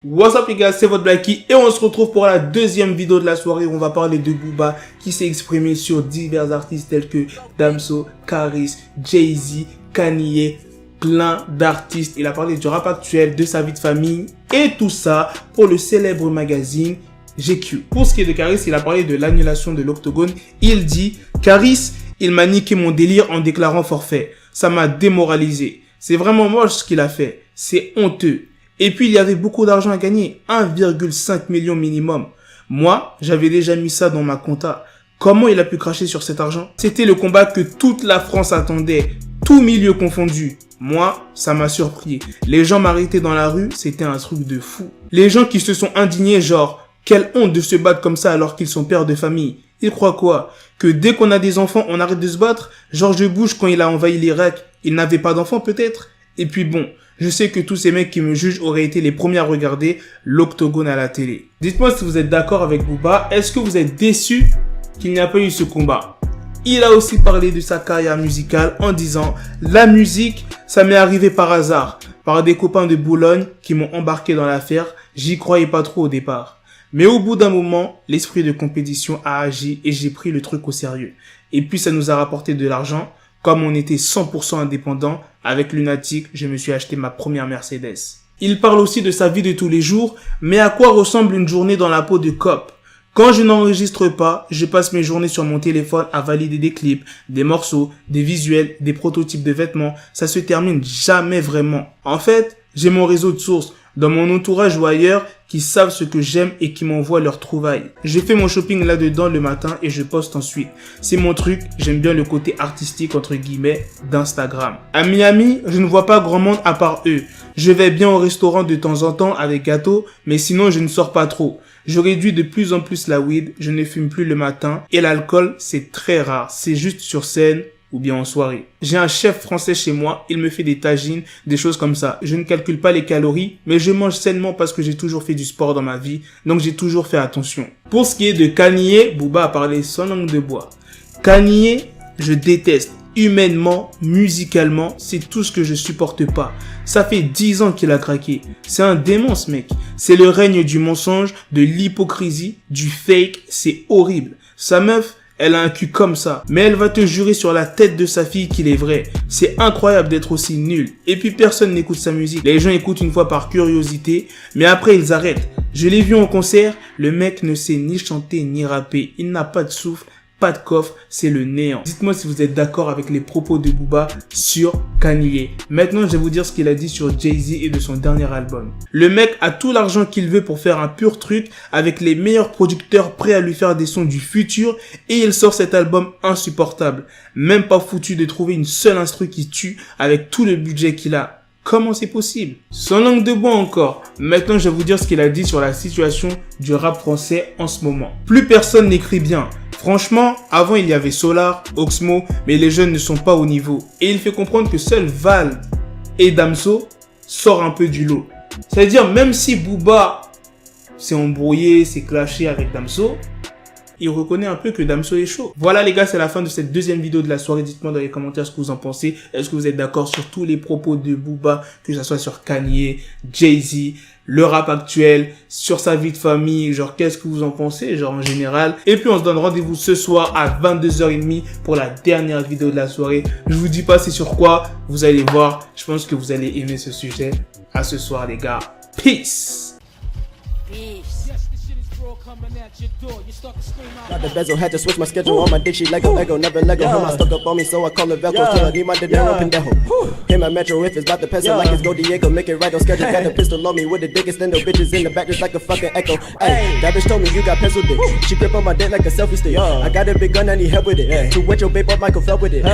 What's up les gars, c'est votre Blacky et on se retrouve pour la deuxième vidéo de la soirée où on va parler de Booba qui s'est exprimé sur divers artistes tels que Damso, Caris, Jay-Z, Kanye, plein d'artistes. Il a parlé du rap actuel, de sa vie de famille et tout ça pour le célèbre magazine GQ. Pour ce qui est de Caris, il a parlé de l'annulation de l'Octogone. Il dit « Caris, il m'a niqué mon délire en déclarant forfait. Ça m'a démoralisé. C'est vraiment moche ce qu'il a fait. C'est honteux. » Et puis, il y avait beaucoup d'argent à gagner, 1,5 million minimum. Moi, j'avais déjà mis ça dans ma compta. Comment il a pu cracher sur cet argent? C'était le combat que toute la France attendait, tout milieu confondu. Moi, ça m'a surpris. Les gens m'arrêtaient dans la rue, c'était un truc de fou. Les gens qui se sont indignés, genre, quelle honte de se battre comme ça alors qu'ils sont pères de famille. Ils croient quoi? Que dès qu'on a des enfants, on arrête de se battre? George Bush, quand il a envahi l'Irak, il n'avait pas d'enfants peut-être? Et puis bon, je sais que tous ces mecs qui me jugent auraient été les premiers à regarder l'Octogone à la télé. Dites-moi si vous êtes d'accord avec Booba. Est-ce que vous êtes déçus qu'il n'y a pas eu ce combat? Il a aussi parlé de sa carrière musicale en disant « La musique, ça m'est arrivé par hasard, par des copains de Boulogne qui m'ont embarqué dans l'affaire. J'y croyais pas trop au départ. Mais au bout d'un moment, l'esprit de compétition a agi et j'ai pris le truc au sérieux. Et puis ça nous a rapporté de l'argent. Comme on était 100% indépendant, avec Lunatic, je me suis acheté ma première Mercedes. » Il parle aussi de sa vie de tous les jours, mais à quoi ressemble une journée dans la peau de cop? Quand je n'enregistre pas, je passe mes journées sur mon téléphone à valider des clips, des morceaux, des visuels, des prototypes de vêtements. Ça se termine jamais vraiment. En fait, j'ai mon réseau de sources dans mon entourage ou ailleurs qui savent ce que j'aime et qui m'envoient leurs trouvailles. Je fais mon shopping là-dedans le matin et je poste ensuite. C'est mon truc, j'aime bien le côté artistique entre guillemets d'Instagram. À Miami, je ne vois pas grand monde à part eux. Je vais bien au restaurant de temps en temps avec gâteau, mais sinon je ne sors pas trop. Je réduis de plus en plus la weed, je ne fume plus le matin et l'alcool c'est très rare, c'est juste sur scène ou bien en soirée. J'ai un chef français chez moi, il me fait des tagines, des choses comme ça. Je ne calcule pas les calories, mais je mange sainement parce que j'ai toujours fait du sport dans ma vie, donc j'ai toujours fait attention. Pour ce qui est de Kanye, Booba a parlé sans langue de bois. Kanye, je déteste. Humainement, musicalement, c'est tout ce que je supporte pas. Ça fait 10 ans qu'il a craqué. C'est un démon ce mec. C'est le règne du mensonge, de l'hypocrisie, du fake, c'est horrible. Sa meuf, elle a un cul comme ça, mais elle va te jurer sur la tête de sa fille qu'il est vrai. C'est incroyable d'être aussi nul. Et puis personne n'écoute sa musique. Les gens écoutent une fois par curiosité, mais après ils arrêtent. Je l'ai vu en concert, le mec ne sait ni chanter ni rapper. Il n'a pas de souffle, pas de coffre, c'est le néant. Dites-moi si vous êtes d'accord avec les propos de Booba sur Kanye. Maintenant, je vais vous dire ce qu'il a dit sur Jay-Z et de son dernier album. Le mec a tout l'argent qu'il veut pour faire un pur truc avec les meilleurs producteurs prêts à lui faire des sons du futur et il sort cet album insupportable. Même pas foutu de trouver une seule instru qui tue avec tout le budget qu'il a. Comment c'est possible? Sans langue de bois encore. Maintenant, je vais vous dire ce qu'il a dit sur la situation du rap français en ce moment. Plus personne n'écrit bien. Franchement, avant il y avait Solar, Oxmo, mais les jeunes ne sont pas au niveau. Et il fait comprendre que seul Val et Damso sortent un peu du lot. C'est-à-dire, même si Booba s'est embrouillé, s'est clashé avec Damso, il reconnaît un peu que Damso est chaud. Voilà les gars, c'est la fin de cette deuxième vidéo de la soirée. Dites-moi dans les commentaires ce que vous en pensez. Est-ce que vous êtes d'accord sur tous les propos de Booba, que ce soit sur Kanye, Jay-Z, le rap actuel, sur sa vie de famille, genre qu'est-ce que vous en pensez, genre en général. Et puis on se donne rendez-vous ce soir à 22h30 pour la dernière vidéo de la soirée. Je vous dis pas c'est sur quoi, vous allez voir. Je pense que vous allez aimer ce sujet. À ce soir les gars. Peace. Got the bezel, had to switch my schedule. On my dick, she Lego, never Lego. Her stuck up on me, so I call it Velcro. Till I need my dinero pendejo. Hit my metro if it's about to pencil like it's Go Diego. Make it right on schedule. Got the pistol on me with the dick extendo. Bitches in the back just like a fucking echo. Ay, that bitch told me you got pencil dick. She grip on my dick like a selfie stick. I got a big gun, I need help with it. To wet your babe up, Michael fell with it.